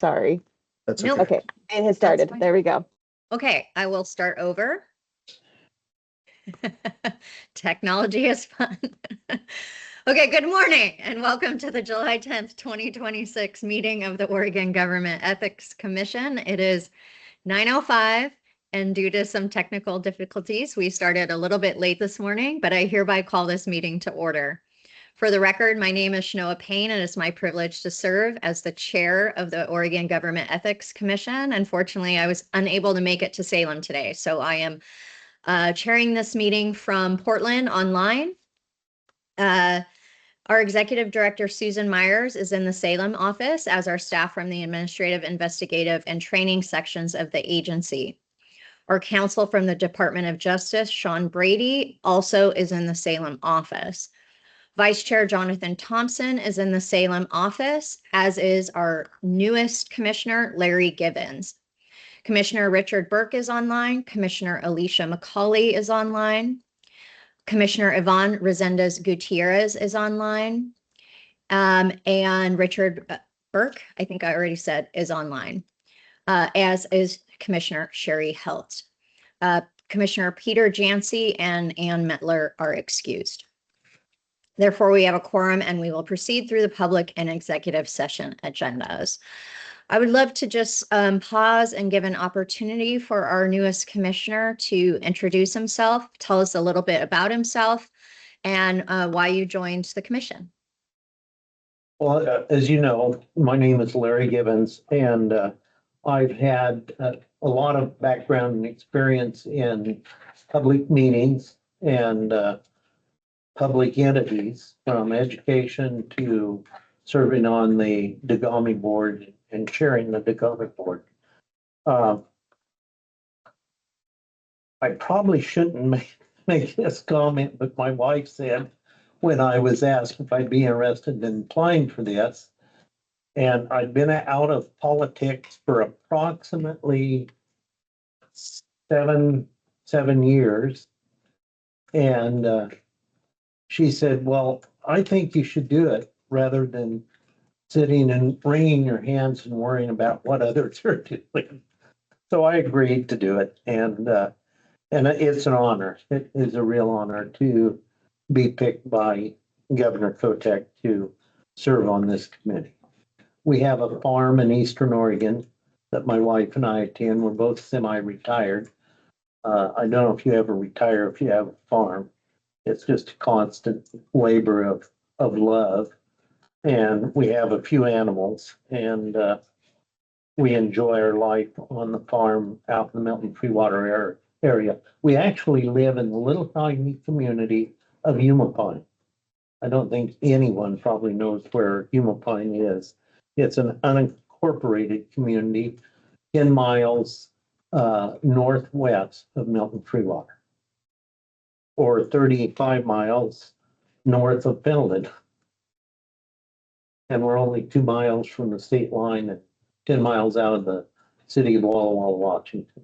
Sorry. That's Nope. okay. Okay, it has started. fine. There we go. Okay, I will start over. Technology is fun. Okay, good morning and welcome to the July 10th, 2026 meeting of the Oregon Government Ethics Commission. It is 9:05 and due to some technical difficulties, we started a little bit late this morning, but I hereby call this meeting to order. For the record, my name is Shanoa Payne, and it's my privilege to serve as the chair of the Oregon Government Ethics Commission. Unfortunately, I was unable to make it to Salem today, so I am chairing this meeting from Portland online. Our executive director, Susan Myers, is in the Salem office, as our staff from the administrative, investigative, and training sections of the agency. Our counsel from the Department of Justice, Sean Brady, also is in the Salem office. Vice Chair Jonathan Thompson is in the Salem office, as is our newest commissioner, Larry Gibbons. Commissioner Richard Burke is online. Commissioner Alicia McCauley is online. Commissioner Yvonne Resendez Gutierrez is online. And Richard Burke, I think I already said, is online, as is Commissioner Sherry Helt. Commissioner Peter Jancy and Ann Metler are excused. Therefore, we have a quorum and we will proceed through the public and executive session agendas. I would love to just pause and give an opportunity for our newest commissioner to introduce himself, tell us a little bit about himself, and why you joined the commission. Well, as you know, my name is Larry Gibbons, and I've had a lot of background and experience in public meetings and public entities, from education to serving on the DEGAMI board and chairing the DEGAMI board. I probably shouldn't make this comment, but my wife said when I was asked if I'd be interested in applying for this, and I'd been out of politics for approximately seven years, and she said, well, I think you should do it rather than sitting and wringing your hands and worrying about what others are doing. So I agreed to do it, and it's an honor. It is a real honor to be picked by Governor Kotek to serve on this committee. We have a farm in Eastern Oregon that my wife and I attend. We're both semi-retired. I don't know if you ever retire if you have a farm. It's just a constant labor of love. And we have a few animals, and we enjoy our life on the farm out in the Milton Free Water area. We actually live in the little tiny community of Yumapine. I don't think anyone probably knows where Yumapine is. It's an unincorporated community 10 miles northwest of Milton Free Water, or 35 miles north of Pendleton. And we're only 2 miles from the state line and 10 miles out of the city of Walla Walla, Washington.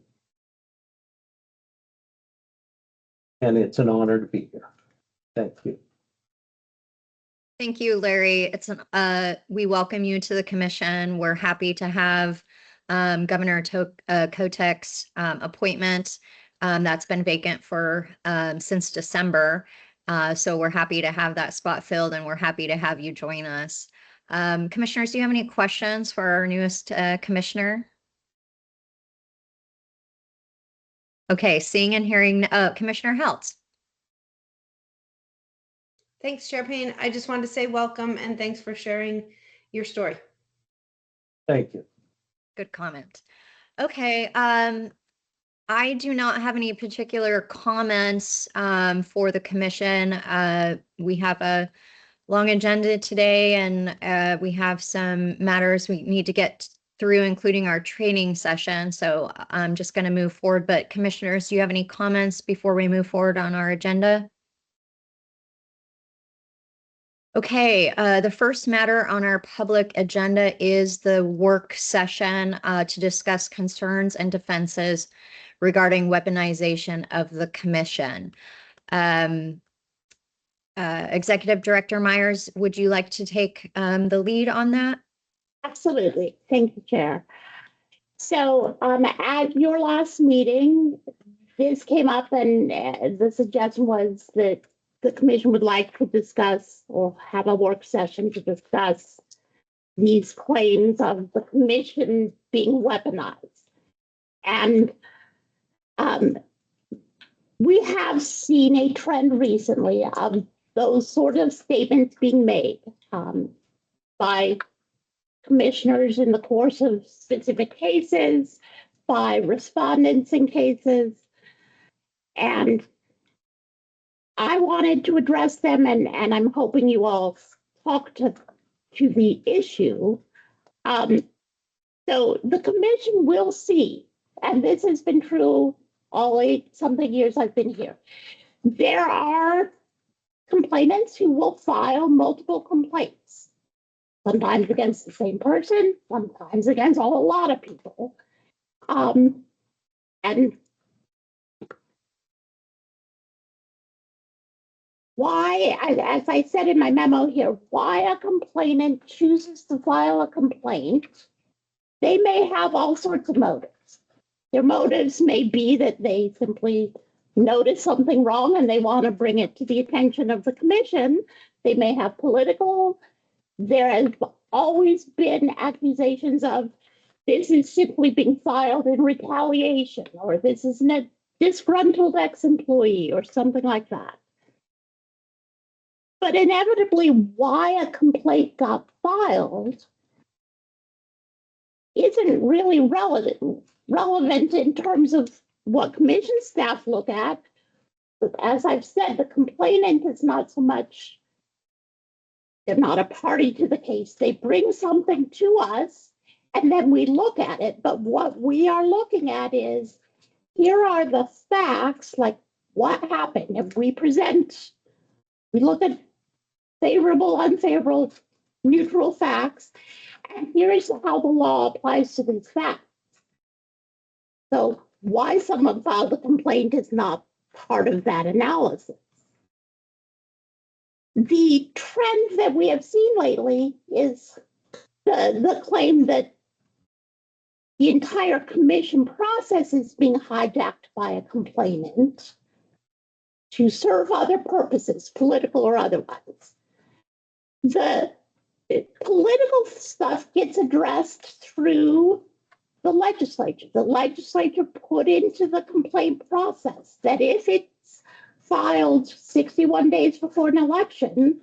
And it's an honor to be here. Thank you. Thank you, Larry. We welcome you to the commission. We're happy to have Governor Kotek's appointment that's been vacant for since December. So we're happy to have that spot filled, and we're happy to have you join us. Commissioners, do you have any questions for our newest commissioner? Okay, seeing and hearing, Commissioner Helt. Thanks, Chair Payne. I just wanted to say welcome and thanks for sharing your story. Thank you. Good comment. Okay, I do not have any particular comments for the commission. We have a long agenda today, and we have some matters we need to get through, including our training session. So I'm just going to move forward. But commissioners, do you have any comments before we move forward on our agenda? Okay, the first matter on our public agenda is the work session to discuss concerns and defenses regarding weaponization of the commission. Executive Director Myers, would you like to take the lead on that? Absolutely. Thank you, Chair. So at your last meeting, this came up and the suggestion was that the commission would like to discuss or have a work session to discuss these claims of the commission being weaponized. And we have seen a trend recently of those sort of statements being made by commissioners in the course of specific cases, by respondents in cases. And I wanted to address them, and I'm hoping you all talk to the issue. So the commission will see, and this has been true all 8-something years I've been here. There are complainants who will file multiple complaints, sometimes against the same person, sometimes against a lot of people. And why, as I said in my memo here, why a complainant chooses to file a complaint, they may have all sorts of motives. Their motives may be that they simply notice something wrong and they want to bring it to the attention of the commission. They may have political. There has always been accusations of this is simply being filed in retaliation, or this is a disgruntled ex-employee or something like that. But inevitably, why a complaint got filed isn't really relevant in terms of what commission staff look at. But as I've said, the complainant is not so much, they're not a party to the case. They bring something to us and then we look at it. But what we are looking at is, here are the facts, like what happened. If we look at favorable, unfavorable, neutral facts, and here's how the law applies to these facts. So why someone filed a complaint is not part of that analysis. The trend that we have seen lately is the claim that the entire commission process is being hijacked by a complainant to serve other purposes, political or otherwise. The political stuff gets addressed through the legislature. The legislature put into the complaint process that if it's filed 61 days before an election,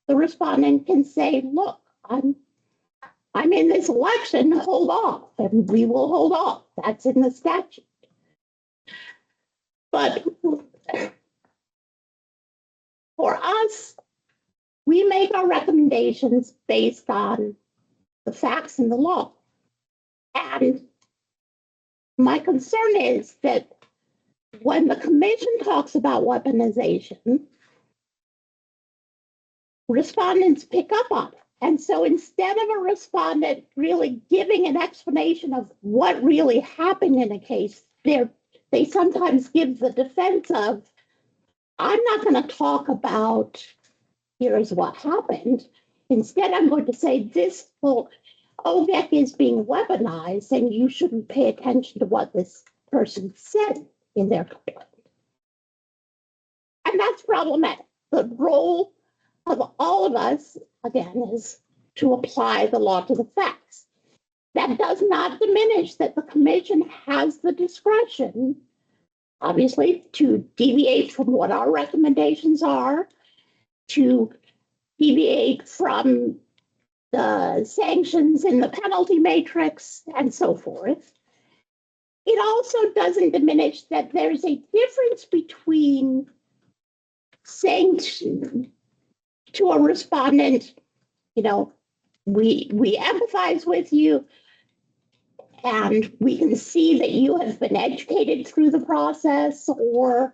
the respondent can say, look, I'm in this election, hold off, and we will hold off. That's in the statute. But for us, we make our recommendations based on the facts and the law. And my concern is that when the commission talks about weaponization, respondents pick up on it. And so instead of a respondent really giving an explanation of what really happened in a case, they sometimes give the defense of, I'm not going to talk about here's what happened. Instead, I'm going to say this OGEC is being weaponized and you shouldn't pay attention to what this person said in their complaint. And that's problematic. The role of all of us, again, is to apply the law to the facts. That does not diminish that the commission has the discretion, obviously, to deviate from what our recommendations are, to deviate from the sanctions in the penalty matrix, and so forth. It also doesn't diminish that there's a difference between saying to a respondent, you know, we empathize with you and we can see that you have been educated through the process, or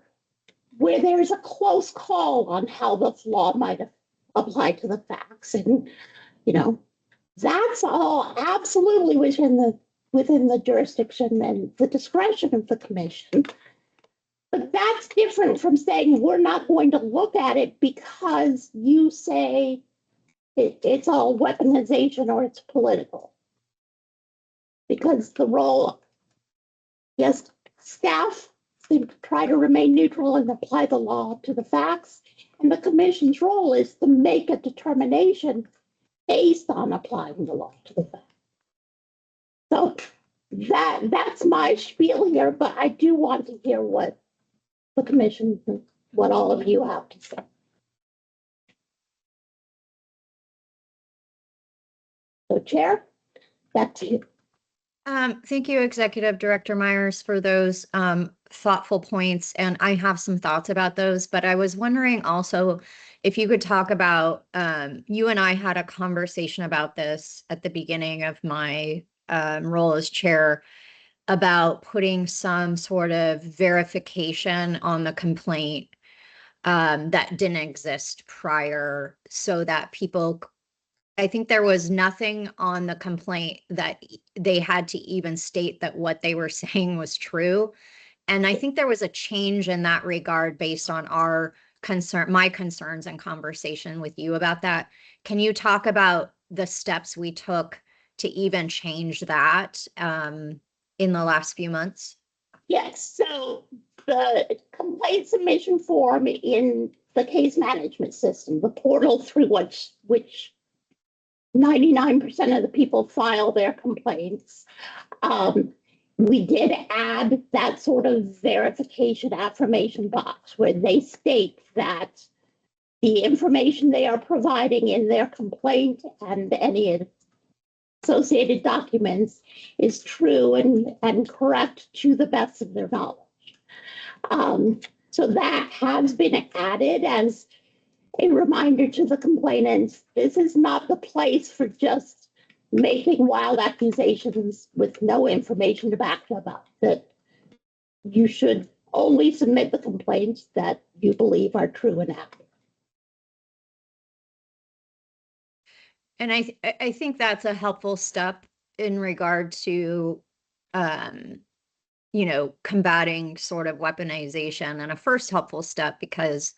where there's a close call on how the law might apply to the facts. And, you know, that's all absolutely within the jurisdiction and the discretion of the commission. But that's different from saying we're not going to look at it because you say it's all weaponization or it's political. Because the role, yes, staff seem to try to remain neutral and apply the law to the facts. And the commission's role is to make a determination based on applying the law to the facts. So that's my spiel here, but I do want to hear what the commission, what all of you have to say. So Chair, back to you. Thank you, Executive Director Myers, for those thoughtful points. And I have some thoughts about those, but I was wondering also if you could talk about, you and I had a conversation about this at the beginning of my role as chair about putting some sort of verification on the complaint that didn't exist prior, so that people, I think there was nothing on the complaint that they had to even state that what they were saying was true. And I think there was a change in that regard based on our concern, my concerns and conversation with you about that. Can you talk about the steps we took to even change that in the last few months? Yes, so the complaint submission form in the case management system, the portal through which 99% of the people file their complaints. We did add that sort of verification affirmation box where they state that the information they are providing in their complaint and any associated documents is true and correct to the best of their knowledge. So that has been added as a reminder to the complainants, this is not the place for just making wild accusations with no information to back them up, that you should only submit the complaints that you believe are true and accurate. And I think that's a helpful step in regard to, combating sort of weaponization, and a first helpful step, because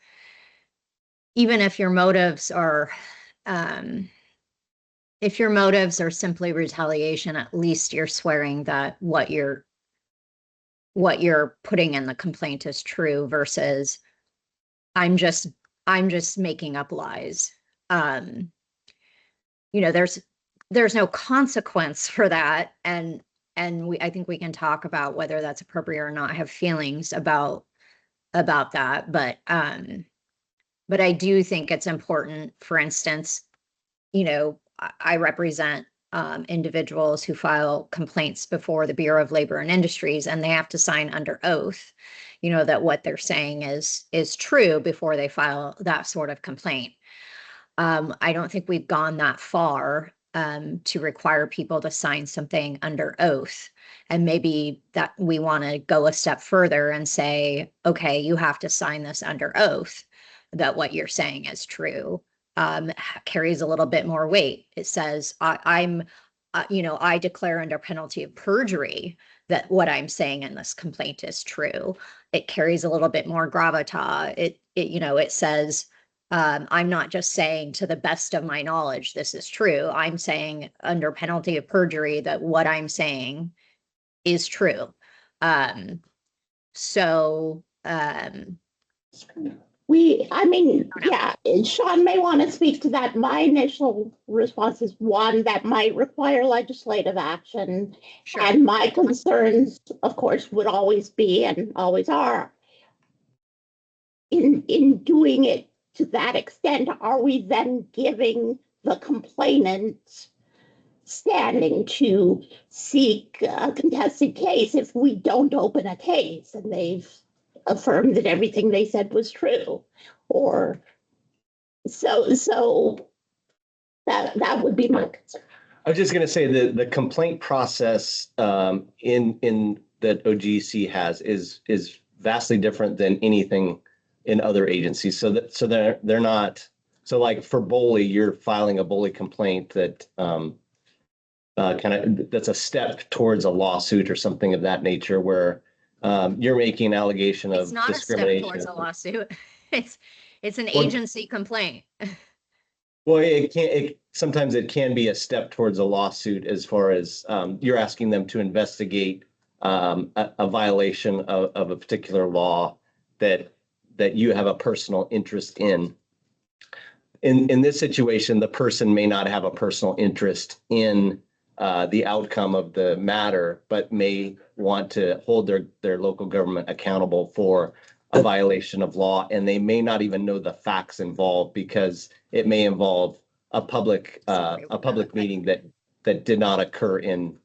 even if your motives are, simply retaliation, at least you're swearing that what you're putting in the complaint is true versus I'm just making up lies. There's no consequence for that. And I think we can talk about whether that's appropriate or not. I have feelings about that, but I do think it's important. For instance, I represent individuals who file complaints before the Bureau of Labor and Industries, and they have to sign under oath, that what they're saying is true before they file that sort of complaint. I don't think we've gone that far to require people to sign something under oath. And maybe that we want to go a step further and say, okay, you have to sign this under oath that what you're saying is true. Carries a little bit more weight. It says, I declare under penalty of perjury that what I'm saying in this complaint is true. It carries a little bit more gravitas. It says, I'm not just saying to the best of my knowledge, this is true. I'm saying under penalty of perjury that what I'm saying is true. Yeah, Sean may want to speak to that. My initial response is one that might require legislative action. Sure. And my concerns, of course, would always be and always are in doing it to that extent. Are we then giving the complainant standing to seek a contested case if we don't open a case and they've affirmed that everything they said was true? Or so that would be my concern. I was just going to say that the complaint process in that OGEC has is vastly different than anything in other agencies. So they're not, so like for BOLI, you're filing a BOLI complaint that that's a step towards a lawsuit or something of that nature, where you're making an allegation of discrimination. It's not a step towards a lawsuit. It's an agency complaint. Well, sometimes it can be a step towards a lawsuit as far as you're asking them to investigate a violation of a particular law that you have a personal interest in. In this situation, the person may not have a personal interest in the outcome of the matter, but may want to hold their local government accountable for a violation of law, and they may not even know the facts involved because it may involve a public meeting that did not occur in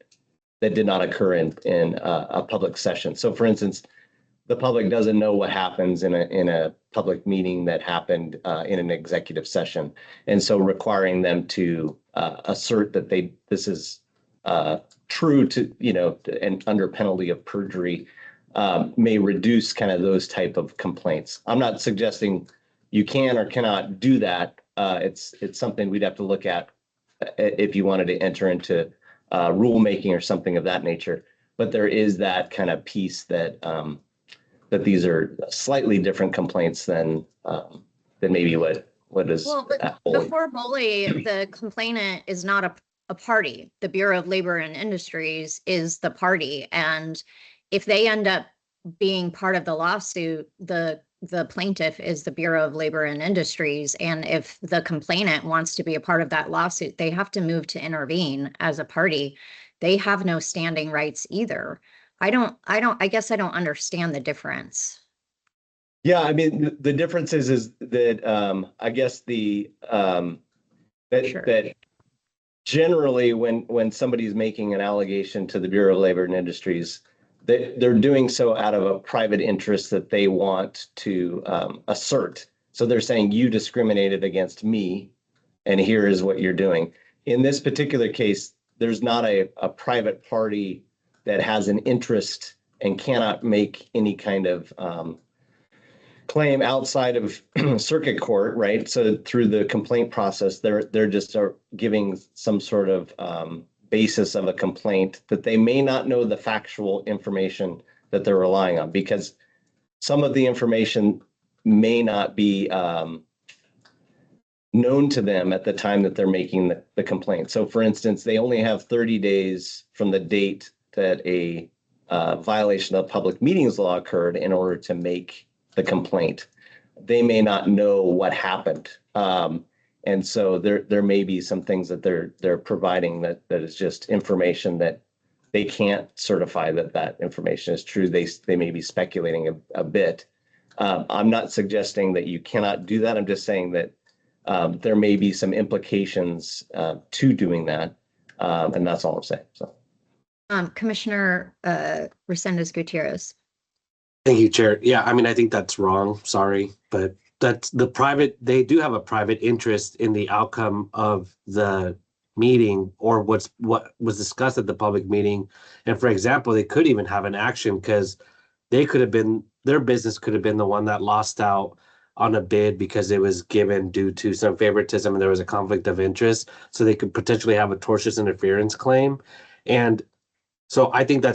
a public session. So, for instance, the public doesn't know what happens in a public meeting that happened in an executive session, and so requiring them to assert that this is true to and under penalty of perjury may reduce kind of those type of complaints. I'm not suggesting you can or cannot do that. It's something we'd have to look at if you wanted to enter into rulemaking or something of that nature. But there is that kind of piece that these are slightly different complaints than maybe what is. Well, but before bully, the complainant is not a party. The Bureau of Labor and Industries is the party. And if they end up being part of the lawsuit, the plaintiff is the Bureau of Labor and Industries. And if the complainant wants to be a part of that lawsuit, they have to move to intervene as a party. They have no standing rights either. I guess I don't understand the difference. Yeah, I mean, the difference is that I guess that generally when somebody's making an allegation to the Bureau of Labor and Industries, they're doing so out of a private interest that they want to assert. So they're saying you discriminated against me, and here is what you're doing. In this particular case, there's not a private party that has an interest and cannot make any kind of claim outside of circuit court, right? So through the complaint process, they're just giving some sort of basis of a complaint that they may not know the factual information that they're relying on, because some of the information may not be known to them at the time that they're making the complaint. So for instance, they only have 30 days from the date that a violation of public meetings law occurred in order to make the complaint. They may not know what happened. And so there may be some things that they're providing that is just information that they can't certify that information is true. They may be speculating a bit. I'm not suggesting that you cannot do that. I'm just saying that there may be some implications to doing that. And that's all I'm saying. So. Commissioner Resendez Gutierrez. Thank you, Chair. Yeah, I mean, I think that's wrong. Sorry, but that's they do have a private interest in the outcome of the meeting or what was discussed at the public meeting. And for example, they could even have an action because their business could have been the one that lost out on a bid because it was given due to some favoritism and there was a conflict of interest. So they could potentially have a tortious interference claim. And so I think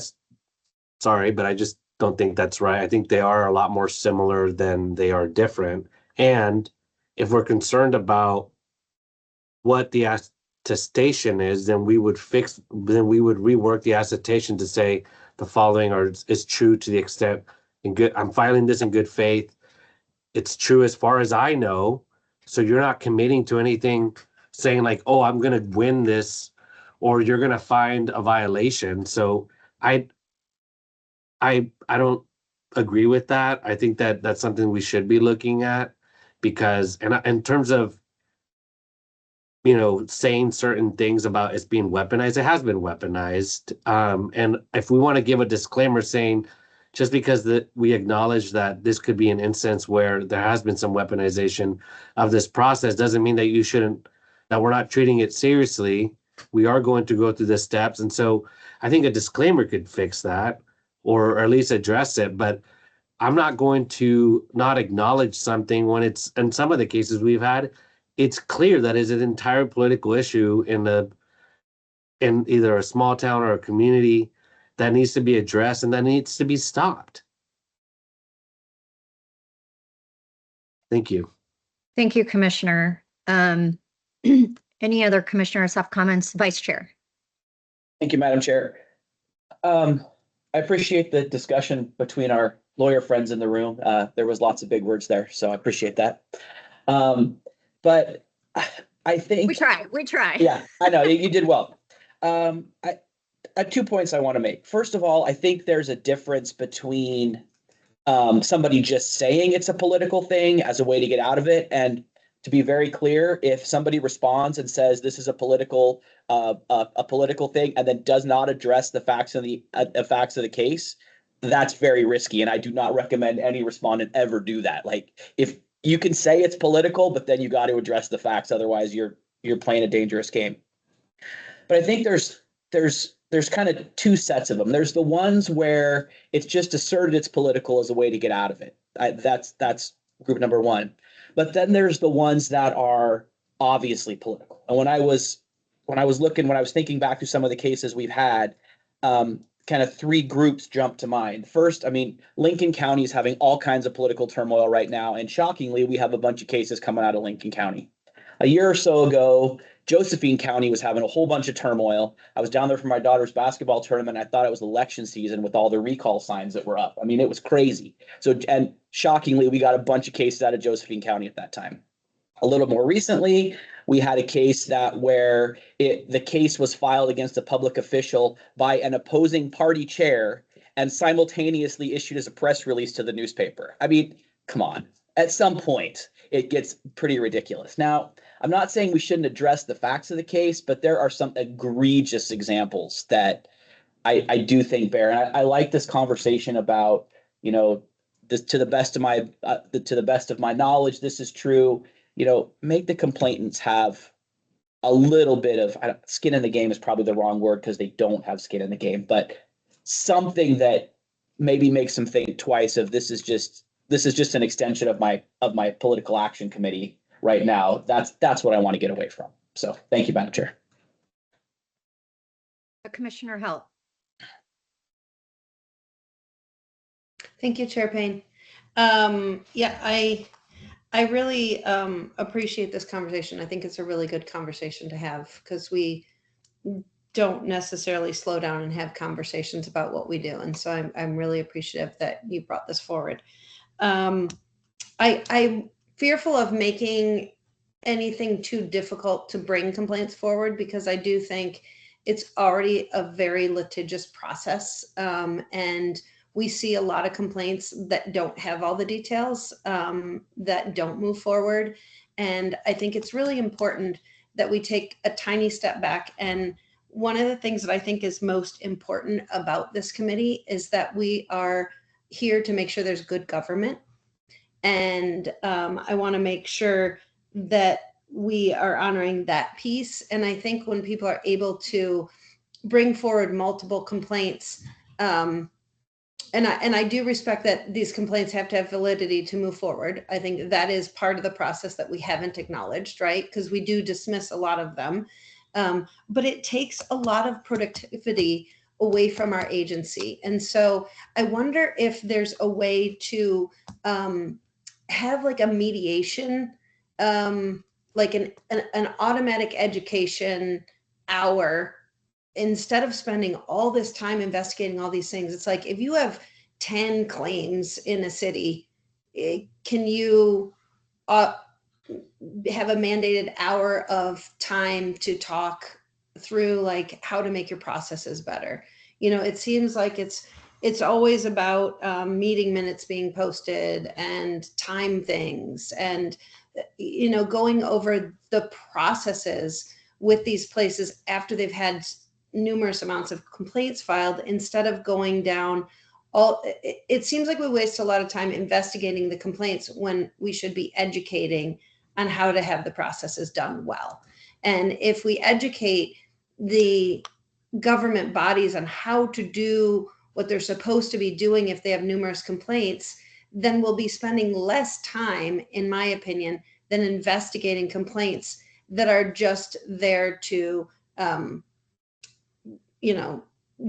sorry, but I just don't think that's right. I think they are a lot more similar than they are different. And if we're concerned about what the attestation is, then we would rework the attestation to say the following is true to the extent I'm filing this in good faith. It's true as far as I know. So you're not committing to anything saying like, oh, I'm going to win this or you're going to find a violation. So I don't agree with that. I think that that's something we should be looking at because, and in terms of, saying certain things about it's being weaponized, it has been weaponized. And if we want to give a disclaimer saying, just because we acknowledge that this could be an instance where there has been some weaponization of this process doesn't mean that that we're not treating it seriously. We are going to go through the steps. And so I think a disclaimer could fix that or at least address it. But I'm not going to not acknowledge something when it's, in some of the cases we've had, it's clear that is an entire political issue in either a small town or a community that needs to be addressed and that needs to be stopped. Thank you. Thank you, Commissioner. Any other commissioners have comments? Vice Chair. Thank you, Madam Chair. I appreciate the discussion between our lawyer friends in the room. There was lots of big words there, so I appreciate that. But I think We try. yeah, I know you did well. I 2 points I want to make. First of all, I think there's a difference between somebody just saying it's a political thing as a way to get out of it. And to be very clear, if somebody responds and says this is a political thing and then does not address the facts of the case, that's very risky. And I do not recommend any respondent ever do that. Like, if you can say it's political, but then you got to address the facts. Otherwise, you're playing a dangerous game. But I think there's kind of two sets of them. There's the ones where it's just asserted it's political as a way to get out of it. That's group number one. But then there's the ones that are obviously political. And when I was thinking back to some of the cases we've had, kind of three groups jumped to mind. First, I mean, Lincoln County is having all kinds of political turmoil right now. And shockingly, we have a bunch of cases coming out of Lincoln County. A year or so ago, Josephine County was having a whole bunch of turmoil. I was down there for my daughter's basketball tournament. I thought it was election season with all the recall signs that were up. I mean, it was crazy. So, and shockingly, we got a bunch of cases out of Josephine County at that time. A little more recently, we had a case where the case was filed against a public official by an opposing party chair and simultaneously issued as a press release to the newspaper. I mean, come on. At some point, it gets pretty ridiculous. Now, I'm not saying we shouldn't address the facts of the case, but there are some egregious examples that I do think bear. And I like this conversation about, this, to the best of my knowledge, this is true. Make the complainants have a little bit of skin in the game is probably the wrong word because they don't have skin in the game, but something that maybe makes them think twice of this is just an extension of my political action committee right now. That's what I want to get away from. So thank you, Madam Chair. Commissioner Halt. Thank you, Chair Payne. Yeah, I really appreciate this conversation. I think it's a really good conversation to have because we don't necessarily slow down and have conversations about what we do. And so I'm really appreciative that you brought this forward. I'm fearful of making anything too difficult to bring complaints forward because I do think it's already a very litigious process. And we see a lot of complaints that don't have all the details, that don't move forward. And I think it's really important that we take a tiny step back. And one of the things that I think is most important about this committee is that we are here to make sure there's good government. And I want to make sure that we are honoring that piece. And I think when people are able to bring forward multiple complaints, and I do respect that these complaints have to have validity to move forward. I think that is part of the process that we haven't acknowledged, right? Because we do dismiss a lot of them. But it takes a lot of productivity away from our agency. And so I wonder if there's a way to have like a mediation, like an automatic education hour, instead of spending all this time investigating all these things. It's like, if you have 10 claims in a city, can you have a mandated hour of time to talk through like how to make your processes better? It seems like it's always about meeting minutes being posted and time things and, going over the processes with these places after they've had numerous amounts of complaints filed, instead of going down it seems like we waste a lot of time investigating the complaints when we should be educating on how to have the processes done well. And if we educate the government bodies on how to do what they're supposed to be doing if they have numerous complaints, then we'll be spending less time, in my opinion, than investigating complaints that are just there to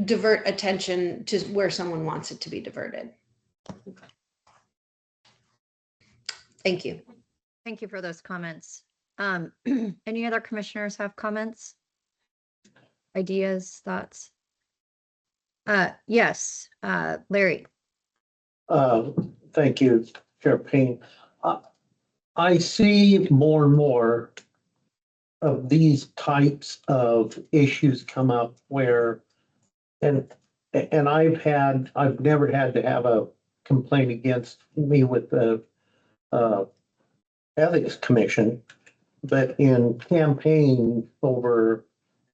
divert attention to where someone wants it to be diverted. Thank you. Thank you for those comments. Any other commissioners have comments? Ideas, thoughts? Yes, Larry. Thank you, Chair Payne. I see more and more of these types of issues come up where, and I've never had to have a complaint against me with the Ethics Commission, but in campaign over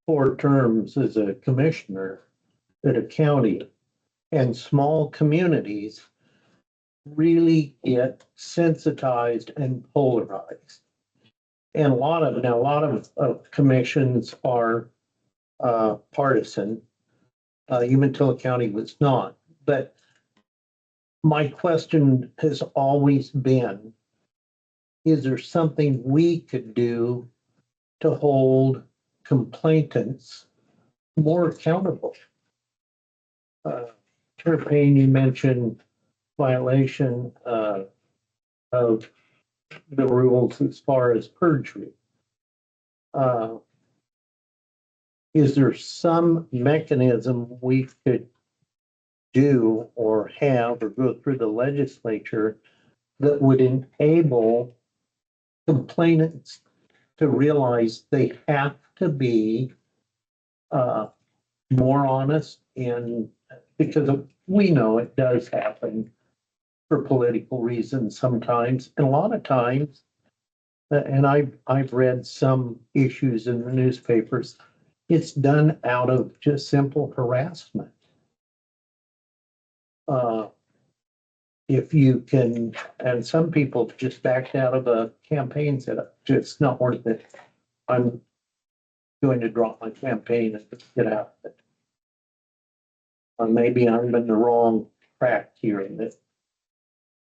4 terms as a commissioner at a county, and small communities really get sensitized and polarized. And a lot of commissions are partisan. Umatilla County was not. But my question has always been, is there something we could do to hold complainants more accountable? Chair Payne, you mentioned violation of the rules as far as perjury. Is there some mechanism we could do or have or go through the legislature that would enable complainants to realize they have to be more honest, and because we know it does happen for political reasons sometimes, and a lot of times, and I've read some issues in the newspapers, it's done out of just simple harassment. If you can, and some people just backed out of a campaign, said it's not worth it. I'm going to drop my campaign and get out of it. Maybe I'm in the wrong track here in this.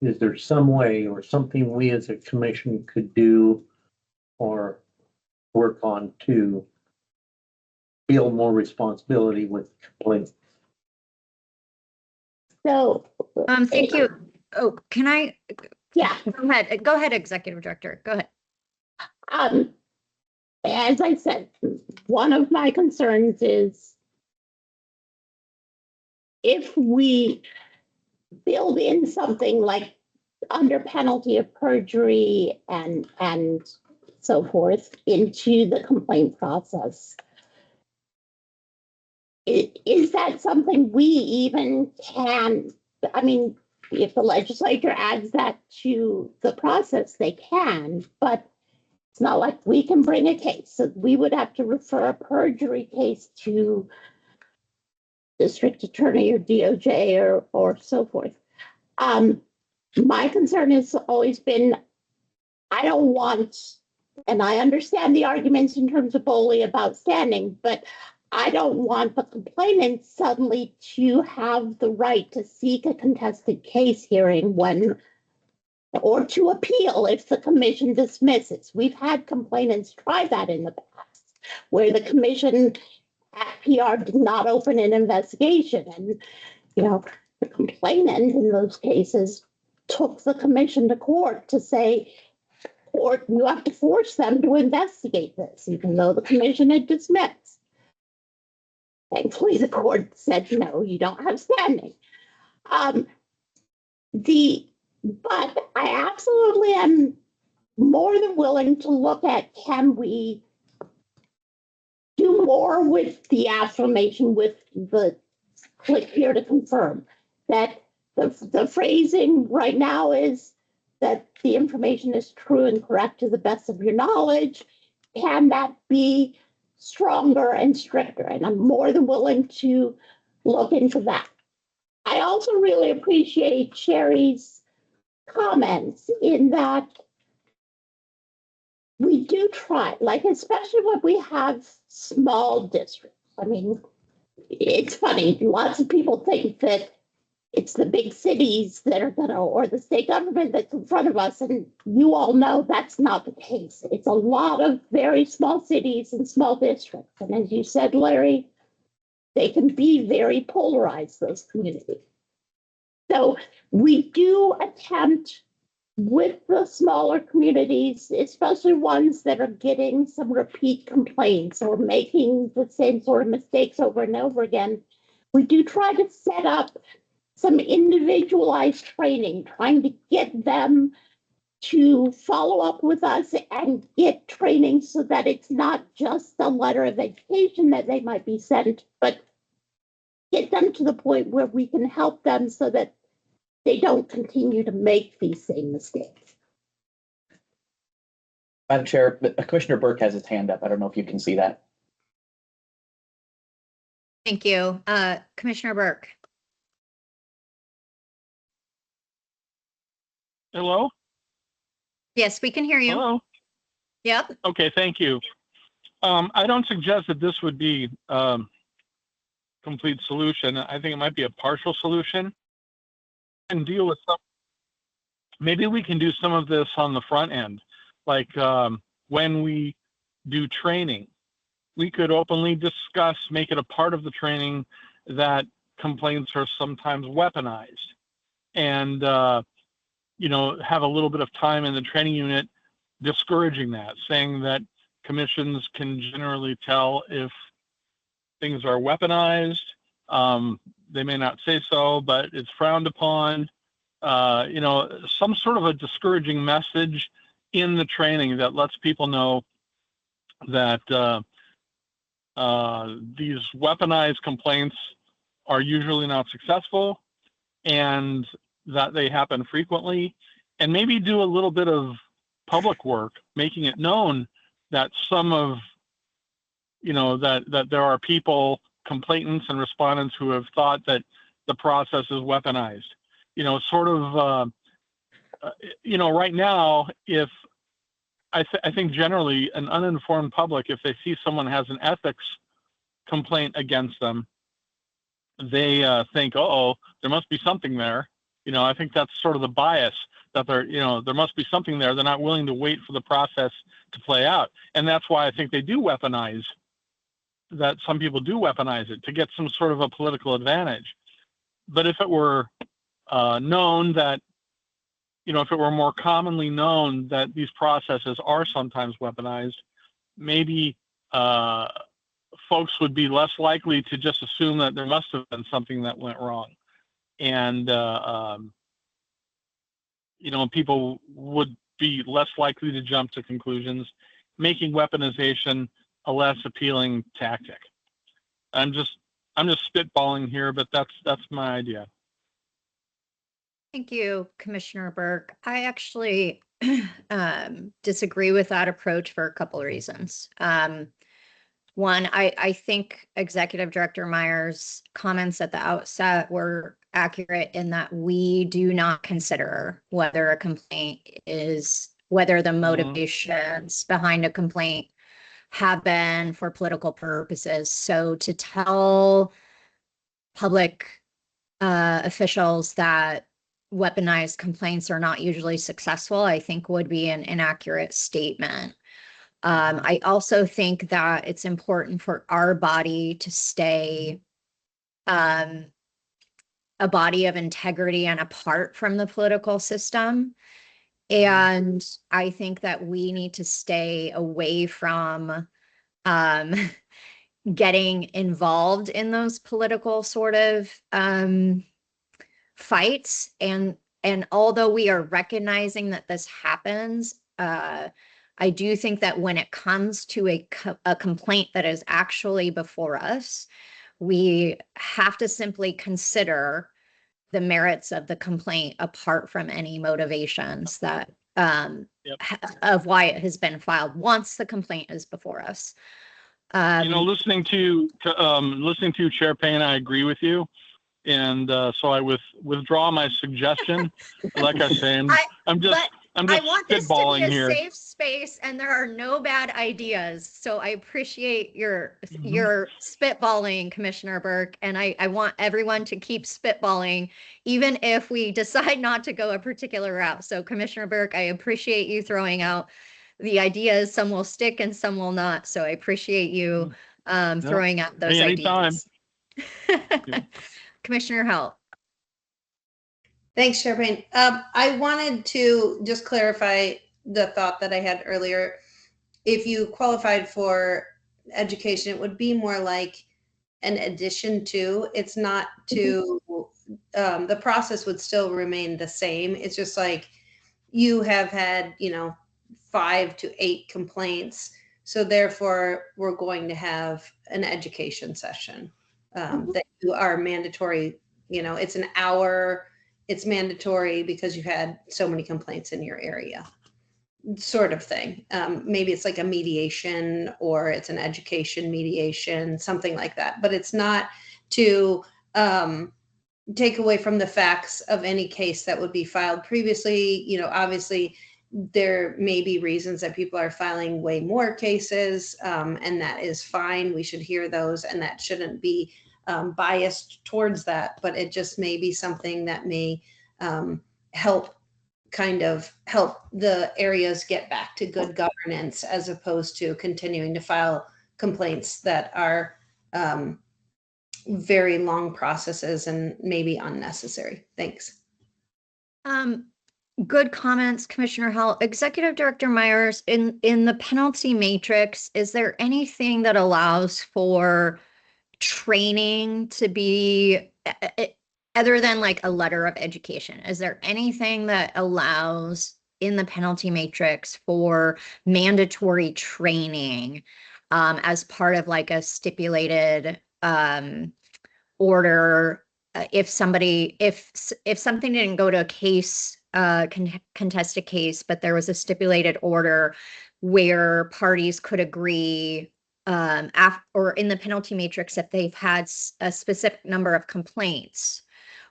Is there some way or something we as a commission could do or work on to feel more responsibility with complaints? So, Thank you. Oh, can I? yeah, Go ahead, Executive Director. Go ahead. as I said, one of my concerns is if we build in something like under penalty of perjury and so forth into the complaint process, is that something we even can? I mean, if the legislature adds that to the process, they can, but it's not like we can bring a case. So we would have to refer a perjury case to district attorney or DOJ or so forth. My concern has always been, I don't want, and I understand the arguments in terms of Boley about standing, but I don't want the complainant suddenly to have the right to seek a contested case hearing or to appeal if the commission dismisses. We've had complainants try that in the past, where the commission at PR did not open an investigation, and the complainant in those cases took the commission to court to say, or you have to force them to investigate this, even though the commission had dismissed. Thankfully, the court said, no, you don't have standing. But I absolutely am more than willing to look at, can we do more with the affirmation, with the click here to confirm that the phrasing right now is that the information is true and correct to the best of your knowledge. Can that be stronger and stricter? And I'm more than willing to look into that. I also really appreciate Sherry's comments in that we do try, like, especially when we have small districts. I mean, it's funny, lots of people think that it's the big cities that are gonna, or the state government that's in front of us, and you all know that's not the case. It's a lot of very small cities and small districts, and as you said, Larry, they can be very polarized, those communities. So we do attempt with the smaller communities, especially ones that are getting some repeat complaints or making the same sort of mistakes over and over again, we do try to set up some individualized training, trying to get them to follow up with us and get training so that it's not just a letter of education that they might be sent, but get them to the point where we can help them so that they don't continue to make these same mistakes. Madam Chair, Commissioner Burke has his hand up. I don't know if you can see that. Thank you. Commissioner Burke. Hello? Yes, we can hear you. Hello? Yep. Okay, thank you. I don't suggest that this would be complete solution. I think it might be a partial solution and deal with some. Maybe we can do some of this on the front end, like when we do training, we could openly discuss, make it a part of the training that complaints are sometimes weaponized, and have a little bit of time in the training unit discouraging that, saying that commissions can generally tell if things are weaponized. They may not say so, but it's frowned upon. Some sort of a discouraging message in the training that lets people know that these weaponized complaints are usually not successful and that they happen frequently, and maybe do a little bit of public work, making it known that some of, that there are people, complainants and respondents who have thought that the process is weaponized. Right now, if I think generally an uninformed public, if they see someone has an ethics complaint against them, they think, oh, there must be something there. I think that's sort of the bias that there must be something there. They're not willing to wait for the process to play out. And that's why I think they do weaponize, that some people do weaponize it to get some sort of a political advantage. But if it were known that, if it were more commonly known that these processes are sometimes weaponized, maybe folks would be less likely to just assume that there must have been something that went wrong. And, people would be less likely to jump to conclusions, making weaponization a less appealing tactic. I'm just spitballing here, but that's my idea. Thank you, Commissioner Burke. I actually disagree with that approach for a couple of reasons. One, I think Executive Director Meyer's comments at the outset were accurate in that we do not consider whether the motivations behind a complaint have been for political purposes. So to tell public officials that weaponized complaints are not usually successful, I think would be an inaccurate statement. I also think that it's important for our body to stay a body of integrity and apart from the political system. And I think that we need to stay away from getting involved in those political sort of fights. And although we are recognizing that this happens, I do think that when it comes to a complaint that is actually before us, we have to simply consider the merits of the complaint apart from any motivations that of why it has been filed once the complaint is before us. Listening to Chair Payne, I agree with you. And so I withdraw my suggestion. Like I say, I'm just I want this to be a here. safe space, and there are no bad ideas. So I appreciate your spitballing, Commissioner Burke, and I want everyone to keep spitballing, even if we decide not to go a particular route. So Commissioner Burke, I appreciate you throwing out the ideas. Some will stick and some will not. So I appreciate you throwing out those anytime. ideas. Commissioner Halt. Thanks, Chair Payne. I wanted to just clarify the thought that I had earlier. If you qualified for education, it would be more like an addition to. It's not to, the process would still remain the same. It's just like you have had, 5 to 8 complaints. So therefore, we're going to have an education session that you are mandatory. It's an hour. It's mandatory because you've had so many complaints in your area, sort of thing. Maybe it's like a mediation or it's an education mediation, something like that. But it's not to take away from the facts of any case that would be filed previously. Obviously, there may be reasons that people are filing way more cases, and that is fine. We should hear those, and that shouldn't be biased towards that. But it just may be something that may help the areas get back to good governance, as opposed to continuing to file complaints that are very long processes and maybe unnecessary. Thanks. Good comments, Commissioner Hall. Executive Director Myers, in the penalty matrix, is there anything that allows for training to be other than like a letter of education? Is there anything that allows in the penalty matrix for mandatory training as part of like a stipulated order? If something didn't go to a case, contested case, but there was a stipulated order where parties could agree or in the penalty matrix if they've had a specific number of complaints,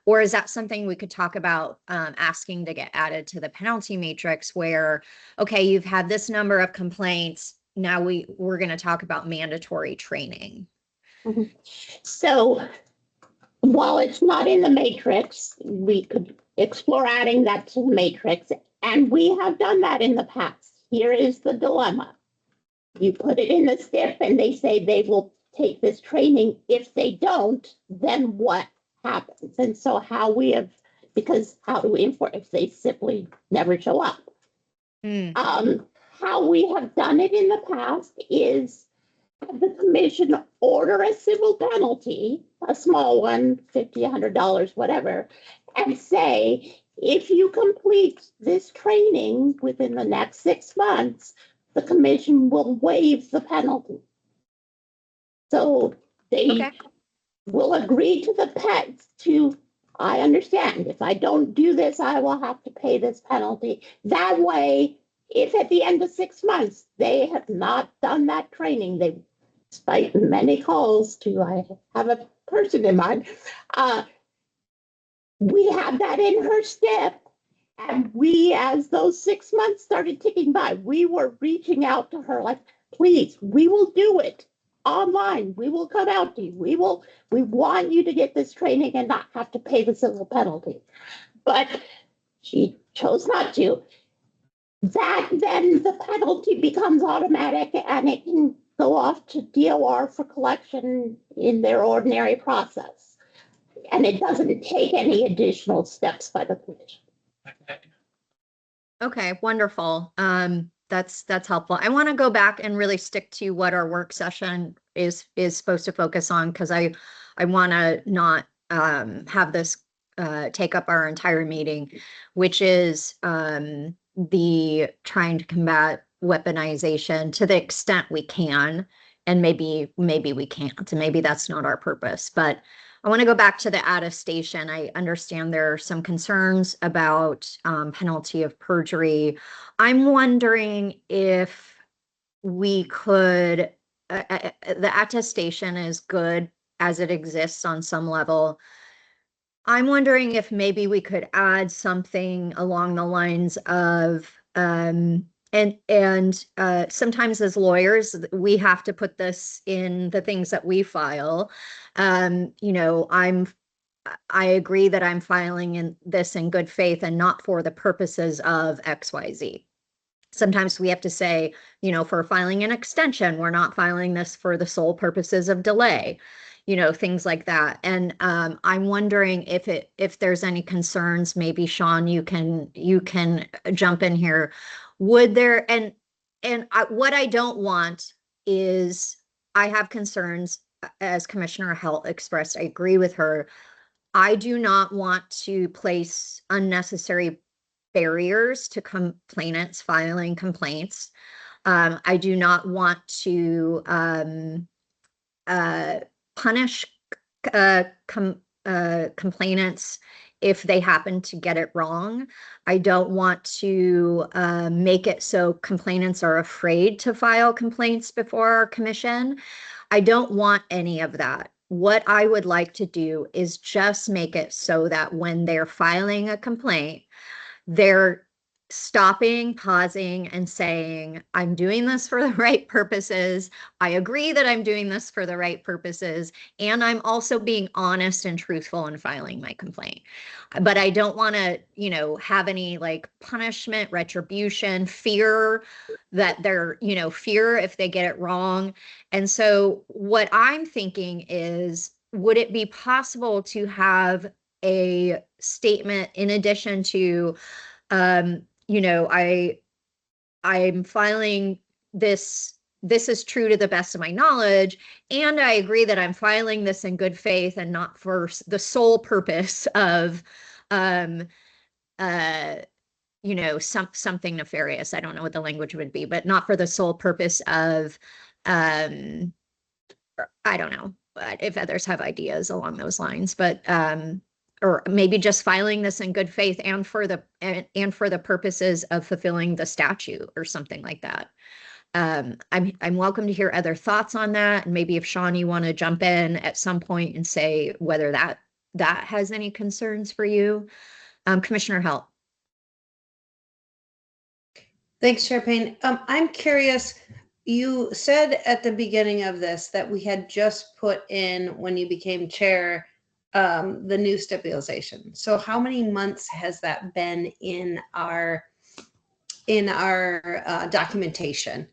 or is that something we could talk about asking to get added to the penalty matrix where, okay, you've had this number of complaints, now we're going to talk about mandatory training. So while it's not in the matrix, we could explore adding that to the matrix, and we have done that in the past. Here is the dilemma. You put it in the STIP and they say they will take this training. If they don't, then what happens? And so how do we enforce if they simply never show up? How we have done it in the past is have the commission order a civil penalty, a small one, $50, $100, whatever, and say, if you complete this training within the next 6 months, the commission will waive the penalty. So they will agree to the pets I understand, if I don't do this, I will have to pay this penalty. That way, if at the end of 6 months, they have not done that training, despite many calls I have a person in mind, we have that in her STIP. And we, as those 6 months started ticking by, we were reaching out to her like, please, we will do it online. We will come out to you. We want you to get this training and not have to pay the civil penalty. But she chose not to. Then the penalty becomes automatic and it can go off to DOR for collection in their ordinary process. And it doesn't take any additional steps by the commission. Okay, wonderful. That's helpful. I want to go back and really stick to what our work session is supposed to focus on, because I want to not have this take up our entire meeting, which is the trying to combat weaponization to the extent we can, and maybe we can't, and maybe that's not our purpose. But I want to go back to the attestation. I understand there are some concerns about penalty of perjury. I'm wondering if we could, the attestation is good as it exists on some level. I'm wondering if maybe we could add something along the lines of, sometimes as lawyers, we have to put this in the things that we file. I agree that I'm filing this in good faith and not for the purposes of XYZ. Sometimes we have to say, for filing an extension, we're not filing this for the sole purposes of delay. things like that. And I'm wondering if there's any concerns, maybe Sean, you can jump in here. Would there, what I don't want is, I have concerns, as Commissioner Halt expressed, I agree with her. I do not want to place unnecessary barriers to complainants filing complaints. I do not want to punish complainants if they happen to get it wrong. I don't want to make it so complainants are afraid to file complaints before our commission. I don't want any of that. What I would like to do is just make it so that when they're filing a complaint, they're stopping, pausing, and saying, I'm doing this for the right purposes. I agree that I'm doing this for the right purposes. And I'm also being honest and truthful in filing my complaint. But I don't want to, have any like punishment, retribution, fear that they're, fear if they get it wrong. And so what I'm thinking is, would it be possible to have a statement in addition to, I'm filing this is true to the best of my knowledge, and I agree that I'm filing this in good faith and not for the sole purpose of something nefarious. I don't know what the language would be, but not for the sole purpose of I don't know, but if others have ideas along those lines, but or maybe just filing this in good faith and for the purposes of fulfilling the statute or something like that. I'm welcome to hear other thoughts on that. And maybe if Sean, you want to jump in at some point and say whether that has any concerns for you. Commissioner Halt. Thanks, Chair Payne. I'm curious, you said at the beginning of this that we had just put in, when you became chair, the new stipulation. So how many months has that been in our documentation?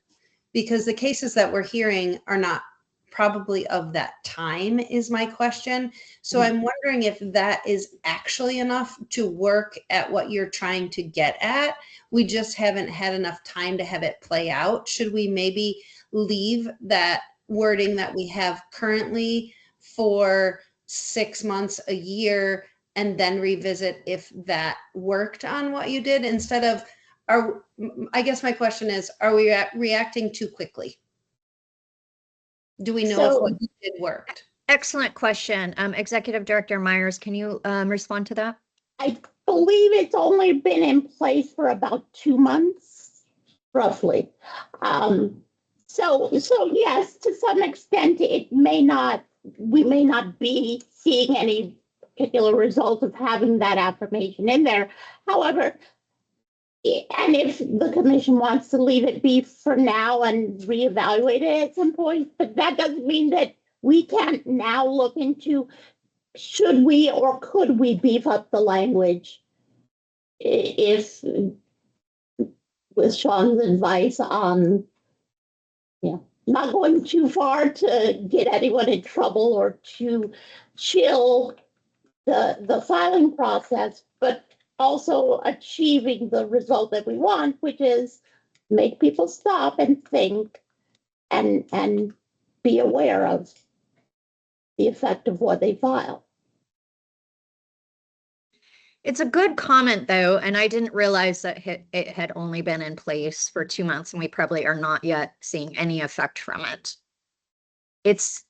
Because the cases that we're hearing are not probably of that time, is my question. So I'm wondering if that is actually enough to work at what you're trying to get at. We just haven't had enough time to have it play out. Should we maybe leave that wording that we have currently for 6 months, a year, and then revisit if that worked on what you did, instead of, I guess my question is, are we reacting too quickly? Do we know if what you did worked? Excellent question. Executive Director Myers, can you respond to that? I believe it's only been in place for about 2 months, roughly. So yes, to some extent, we may not be seeing any particular result of having that affirmation in there. However, and if the commission wants to leave it be for now and reevaluate it at some point, but that doesn't mean that we can't now look into, should we or could we beef up the language if, with Sean's advice on, not going too far to get anyone in trouble or to chill the filing process, but also achieving the result that we want, which is make people stop and think and be aware of the effect of what they file. It's a good comment, though, and I didn't realize that it had only been in place for 2 months, and we probably are not yet seeing any effect from it. It's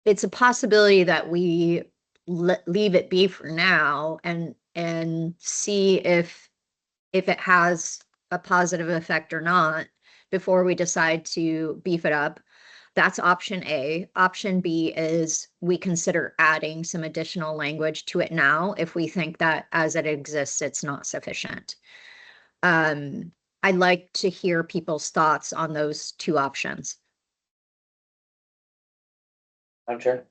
a possibility that we leave it be for now and see if it has a positive effect or not before we decide to beef it up. That's option A. Option B is we consider adding some additional language to it now if we think that as it exists, it's not sufficient. I'd like to hear people's thoughts on those two options. Madam Chair.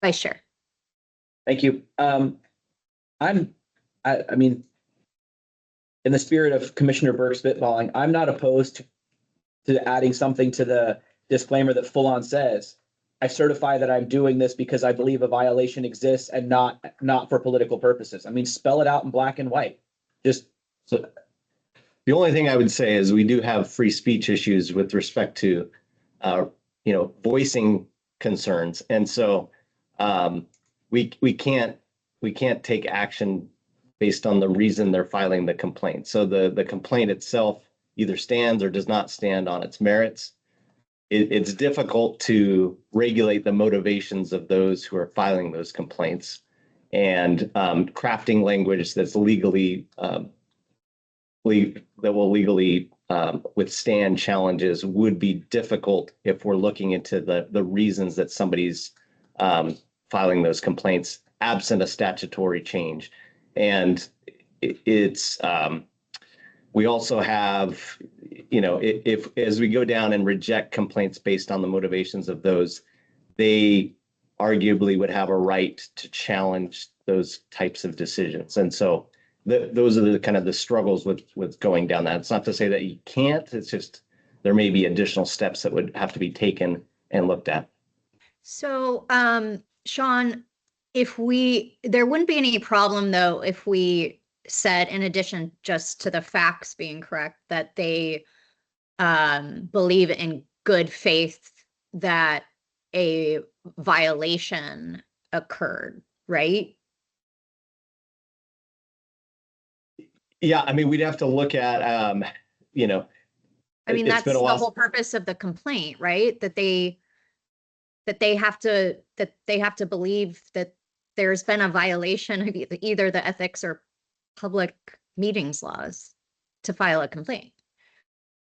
Vice Chair. Thank you. I mean, in the spirit of Commissioner Burke spitballing, I'm not opposed to adding something to the disclaimer that full on says, I certify that I'm doing this because I believe a violation exists and not for political purposes. I mean, spell it out in black and white. Just So the only thing I would say is we do have free speech issues with respect to, voicing concerns. And so we can't take action based on the reason they're filing the complaint. So the complaint itself either stands or does not stand on its merits. It's difficult to regulate the motivations of those who are filing those complaints, and crafting language that's legally that will legally withstand challenges would be difficult if we're looking into the reasons that somebody's filing those complaints absent a statutory change. And it's we also have, if as we go down and reject complaints based on the motivations of those, they arguably would have a right to challenge those types of decisions. And so those are the kind of the struggles with going down that. It's not to say that you can't, it's just there may be additional steps that would have to be taken and looked at. So, Sean, there wouldn't be any problem though if we said, in addition just to the facts being correct, that they believe in good faith that a violation occurred, right? Yeah, I mean, we'd have to look at, I mean, it's that's been a the while. whole purpose of the complaint, right? That they have to believe that there's been a violation of either the ethics or public meetings laws to file a complaint.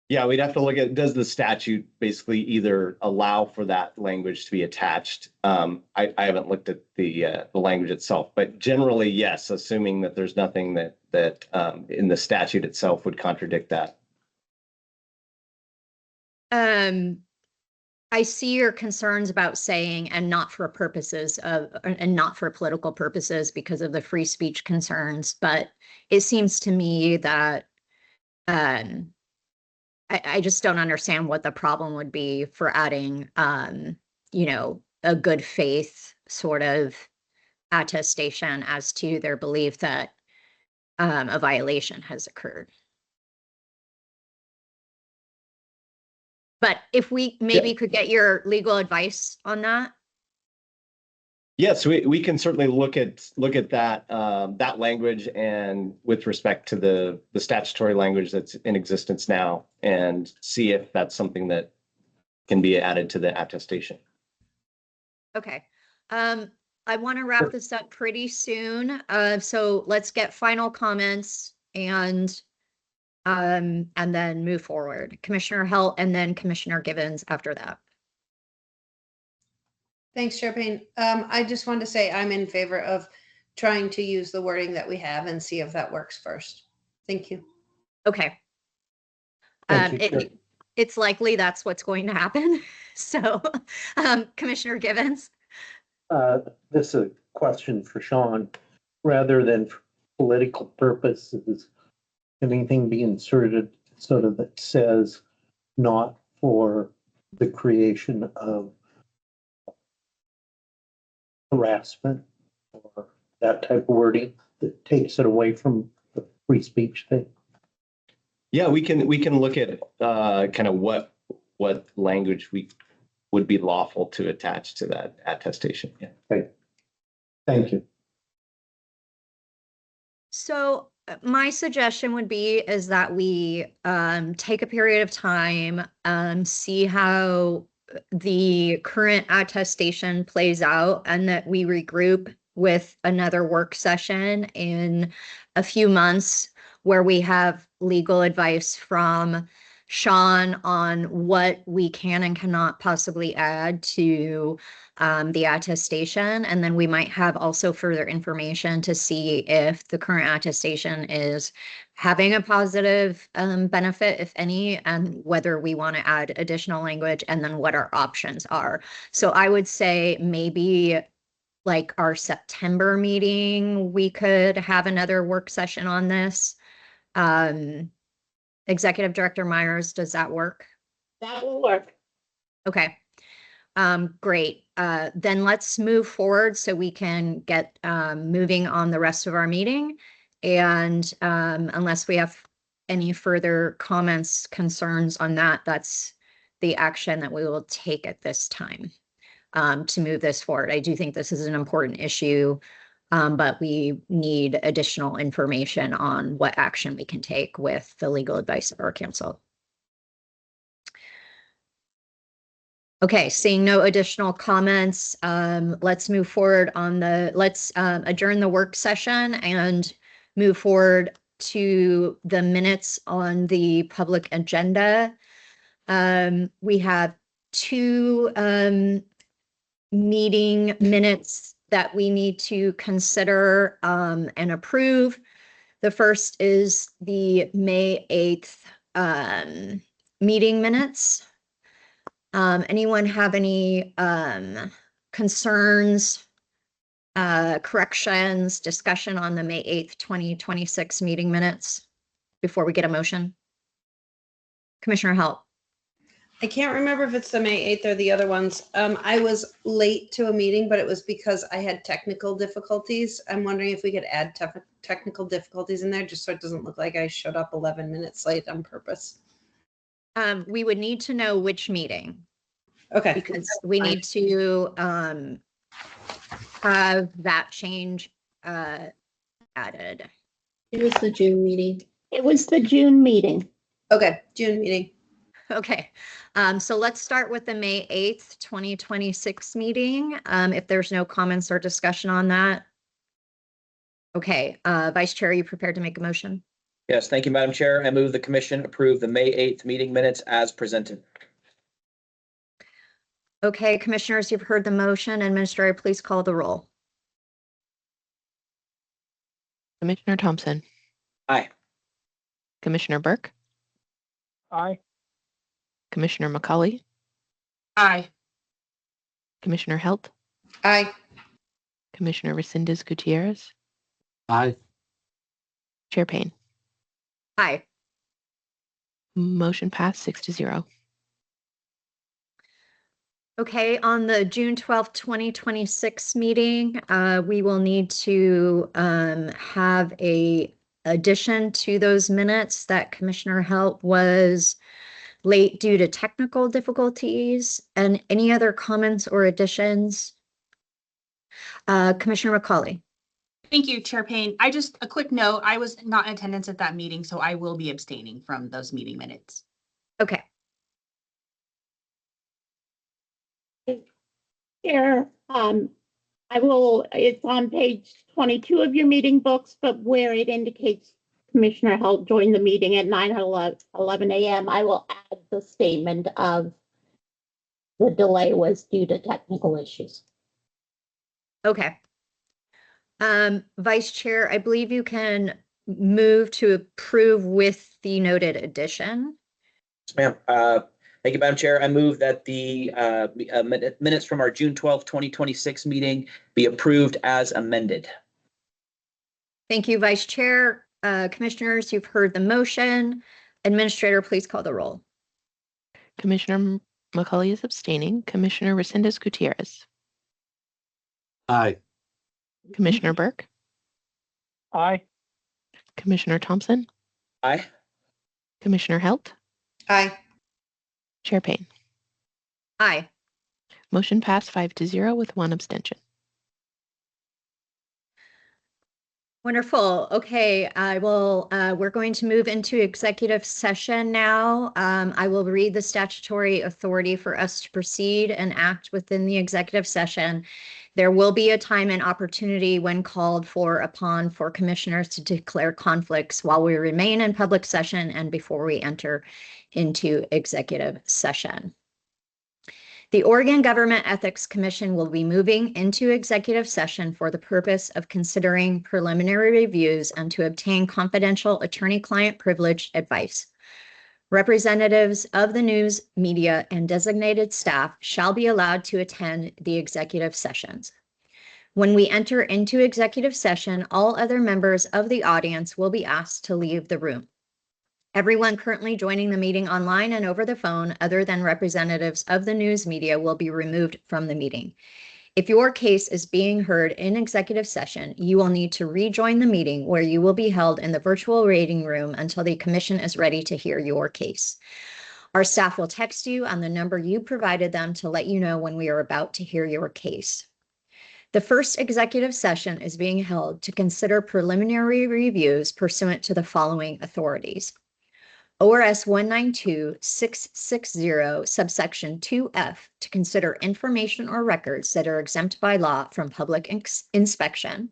Yeah, we'd have to look at, does the statute basically either allow for that language to be attached? I haven't looked at the language itself, but generally, yes, assuming that there's nothing that in the statute itself would contradict that. I see your concerns about saying and not for purposes of, and not for political purposes because of the free speech concerns, but it seems to me that I just don't understand what the problem would be for adding, a good faith sort of attestation as to their belief that a violation has occurred. But if we maybe could get your legal advice on that. Yes, we can certainly look at that that language, and with respect to the statutory language that's in existence now, and see if that's something that can be added to the attestation. Okay. I want to wrap this up pretty soon. So let's get final comments and then move forward. Commissioner Halt and then Commissioner Givens after that. Thanks, Chair Payne. I just wanted to say I'm in favor of trying to use the wording that we have and see if that works first. Thank you. Okay. It's likely that's what's going to happen. So, Commissioner Givens. This is a question for Sean. Rather than for political purposes, anything be inserted sort of that says not for the creation of harassment or that type of wording that takes it away from the free speech thing? Yeah, we can look at kind of what language would be lawful to attach to that attestation. Yeah. Okay. Thank you. So my suggestion would be is that we take a period of time, see how the current attestation plays out, and that we regroup with another work session in a few months where we have legal advice from Sean on what we can and cannot possibly add to the attestation. And then we might have also further information to see if the current attestation is having a positive benefit, if any, and whether we want to add additional language, and then what our options are. So I would say maybe like our September meeting, we could have another work session on this. Executive Director Myers, does that work? That will work. Okay. Great. Then let's move forward so we can get moving on the rest of our meeting. And unless we have any further comments, concerns on that, that's the action that we will take at this time to move this forward. I do think this is an important issue, but we need additional information on what action we can take with the legal advice of our counsel. Okay, seeing no additional comments, let's move forward on let's adjourn the work session and move forward to the minutes on the public agenda. We have two meeting minutes that we need to consider and approve. The first is the May 8th meeting minutes. Anyone have any concerns, corrections, discussion on the May 8th, 2026 meeting minutes before we get a motion? Commissioner Halt. I can't remember if it's the May 8th or the other ones. I was late to a meeting, but it was because I had technical difficulties. I'm wondering if we could add technical difficulties in there just so it doesn't look like I showed up 11 minutes late on purpose. We would need to know which meeting. Okay. Because we need to have that change added. It was the June meeting. It was the June meeting. Okay, June meeting. Okay, so let's start with the May 8th, 2026 meeting. If there's no comments or discussion on that. Okay, Vice Chair, are you prepared to make a motion? Yes, thank you, Madam Chair. I move the commission approve the May 8th meeting minutes as presented. Okay, commissioners, you've heard the motion. Administrator, please call the roll. Commissioner Thompson. Aye. Commissioner Burke. Aye. Commissioner McCauley. Aye. Commissioner Helt. Aye. Commissioner Resendez Gutierrez. Aye. Chair Payne. Aye. Motion passed 6-0. Okay, on the June 12th, 2026 meeting, we will need to have a addition to those minutes that Commissioner Helt was late due to technical difficulties. And any other comments or additions? Commissioner McCauley. Thank you, Chair Payne. A quick note, I was not in attendance at that meeting, so I will be abstaining from those meeting minutes. Okay. Chair, it's on page 22 of your meeting books, but where it indicates Commissioner Halt joined the meeting at 9:11 a.m., I will add the statement of the delay was due to technical issues. Okay. Vice Chair, I believe you can move to approve with the noted addition. Yes, ma'am. Thank you, Madam Chair. I move that the minutes from our June 12th, 2026 meeting be approved as amended. Thank you, Vice Chair. Commissioners, you've heard the motion. Administrator, please call the roll. Commissioner McCauley is abstaining. Commissioner Resendez Gutierrez. Aye. Commissioner Burke. Aye. Commissioner Thompson. Aye. Commissioner Helt. Aye. Chair Payne. Aye. Motion passed 5-0 with 1 abstention. Wonderful. Okay, we're going to move into executive session now. I will read the statutory authority for us to proceed and act within the executive session. There will be a time and opportunity when called upon for commissioners to declare conflicts while we remain in public session and before we enter into executive session. The Oregon Government Ethics Commission will be moving into executive session for the purpose of considering preliminary reviews and to obtain confidential attorney-client privilege advice. Representatives of the news, media, and designated staff shall be allowed to attend the executive sessions. When we enter into executive session, all other members of the audience will be asked to leave the room. Everyone currently joining the meeting online and over the phone, other than representatives of the news media, will be removed from the meeting. If your case is being heard in executive session, you will need to rejoin the meeting where you will be held in the virtual waiting room until the commission is ready to hear your case. Our staff will text you on the number you provided them to let you know when we are about to hear your case. The first executive session is being held to consider preliminary reviews pursuant to the following authorities. ORS 192660 subsection 2F to consider information or records that are exempt by law from public inspection.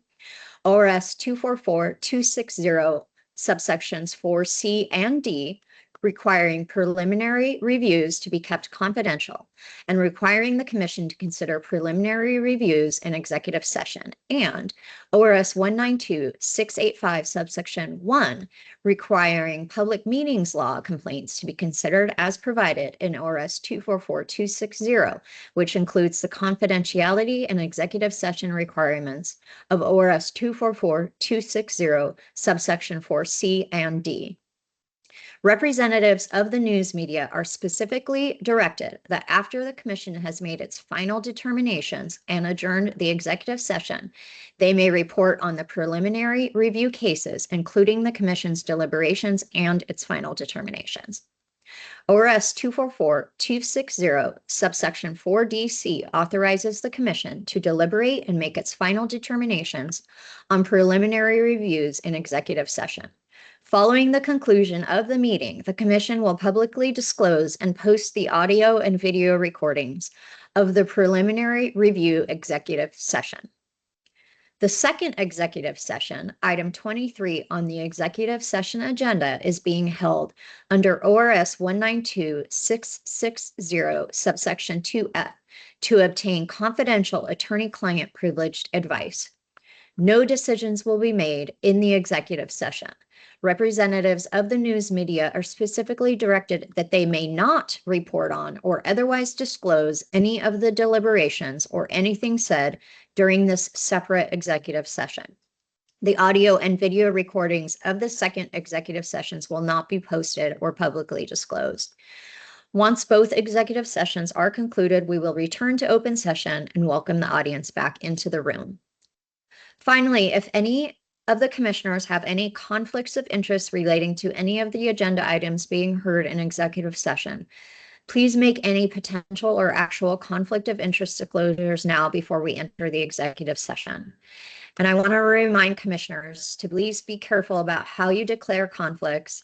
ORS 244260 subsections 4C and D requiring preliminary reviews to be kept confidential and requiring the commission to consider preliminary reviews in executive session, and ORS 192685 subsection 1 requiring public meetings law complaints to be considered as provided in ORS 244260, which includes the confidentiality and executive session requirements of ORS 244260 subsection 4C and D. Representatives of the news media are specifically directed that after the commission has made its final determinations and adjourned the executive session, they may report on the preliminary review cases, including the commission's deliberations and its final determinations. ORS 244260 subsection 4DC authorizes the commission to deliberate and make its final determinations on preliminary reviews in executive session. Following the conclusion of the meeting, the commission will publicly disclose and post the audio and video recordings of the preliminary review executive session. The second executive session, item 23 on the executive session agenda, is being held under ORS 192660 subsection 2F to obtain confidential attorney-client privileged advice. No decisions will be made in the executive session. Representatives of the news media are specifically directed that they may not report on or otherwise disclose any of the deliberations or anything said during this separate executive session. The audio and video recordings of the second executive sessions will not be posted or publicly disclosed. Once both executive sessions are concluded, we will return to open session and welcome the audience back into the room. Finally, if any of the commissioners have any conflicts of interest relating to any of the agenda items being heard in executive session, please make any potential or actual conflict of interest disclosures now before we enter the executive session. And I want to remind commissioners to please be careful about how you declare conflicts.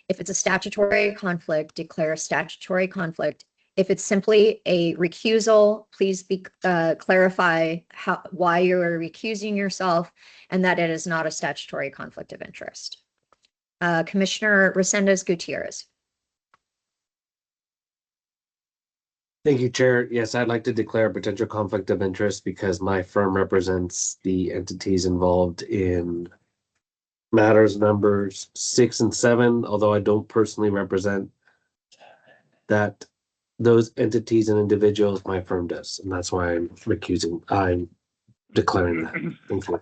If it's a statutory conflict, declare a statutory conflict. If it's simply a recusal, please clarify why you're recusing yourself and that it is not a statutory conflict of interest. Commissioner Resendez-Gutierrez. Thank you, Chair. Yes, I'd like to declare a potential conflict of interest because my firm represents the entities involved in matters numbers 6 and 7, although I don't personally represent those entities and individuals, my firm does, and that's why I'm declaring that. Thank you.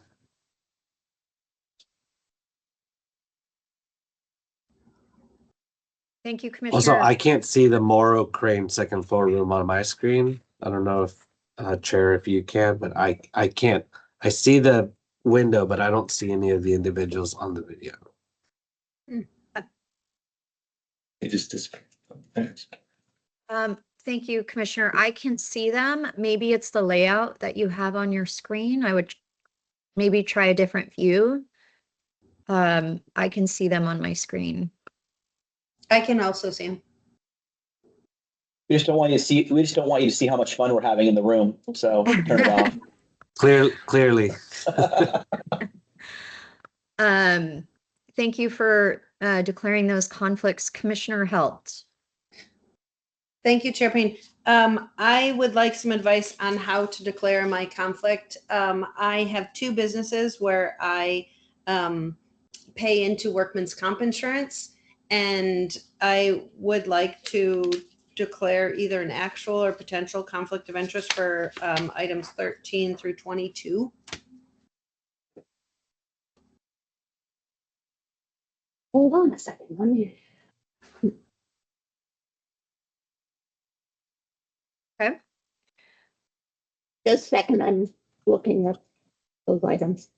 Thank you, Commissioner. Also, I can't see the Morrow Crane second floor room on my screen. I don't know if Chair, if you can, but I can't. I see the window, but I don't see any of the individuals on the video. It just disappeared. Thank you, Commissioner. I can see them. Maybe it's the layout that you have on your screen. I would maybe try a different view. I can see them on my screen. I can also see him. We just don't want you to see how much fun we're having in the room. So turn it off. Clearly. Thank you for declaring those conflicts. Commissioner Helt. Thank you, Chair Payne. I would like some advice on how to declare my conflict. I have two businesses where I pay into workman's comp insurance, and I would like to declare either an actual or potential conflict of interest for items 13 through 22. Hold on a second. Let me Just a second, I'm looking at those items.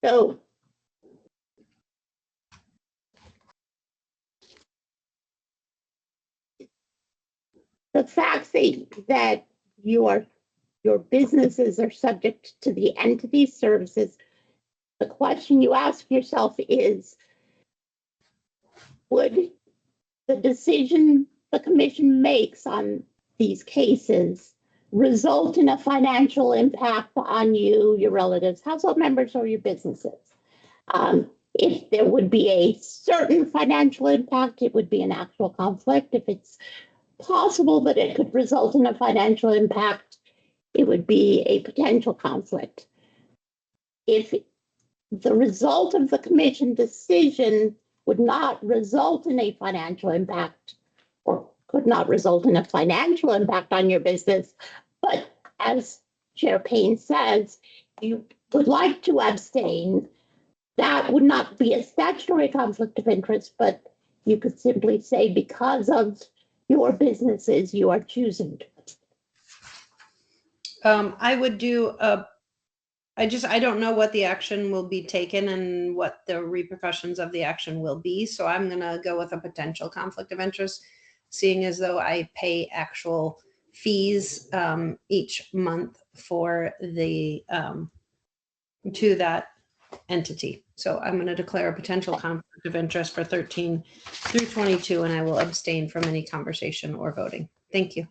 So the facts that your businesses are subject to the entity services, the question you ask yourself is, would the decision the commission makes on these cases result in a financial impact on you, your relatives, household members, or your businesses? If there would be a certain financial impact, it would be an actual conflict. If it's possible that it could result in a financial impact, it would be a potential conflict. If the result of the commission decision would not result in a financial impact, or could not result in a financial impact on your business, but as Chair Payne says, you would like to abstain, that would not be a statutory conflict of interest, but you could simply say because of your businesses, you are choosing to. I would do I don't know what the action will be taken and what the repercussions of the action will be. So I'm going to go with a potential conflict of interest, seeing as though I pay actual fees each month for the to that entity. So I'm going to declare a potential conflict of interest for 13 through 22, and I will abstain from any conversation or voting. Thank you.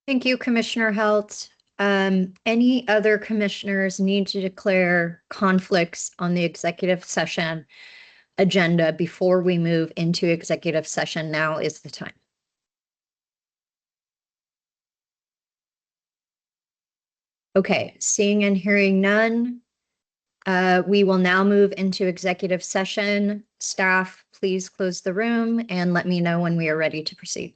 Thank you, Commissioner Halt. Any other commissioners need to declare conflicts on the executive session agenda before we move into executive session? Now is the time. Okay, seeing and hearing none, we will now move into executive session. Staff, please close the room and let me know when we are ready to proceed.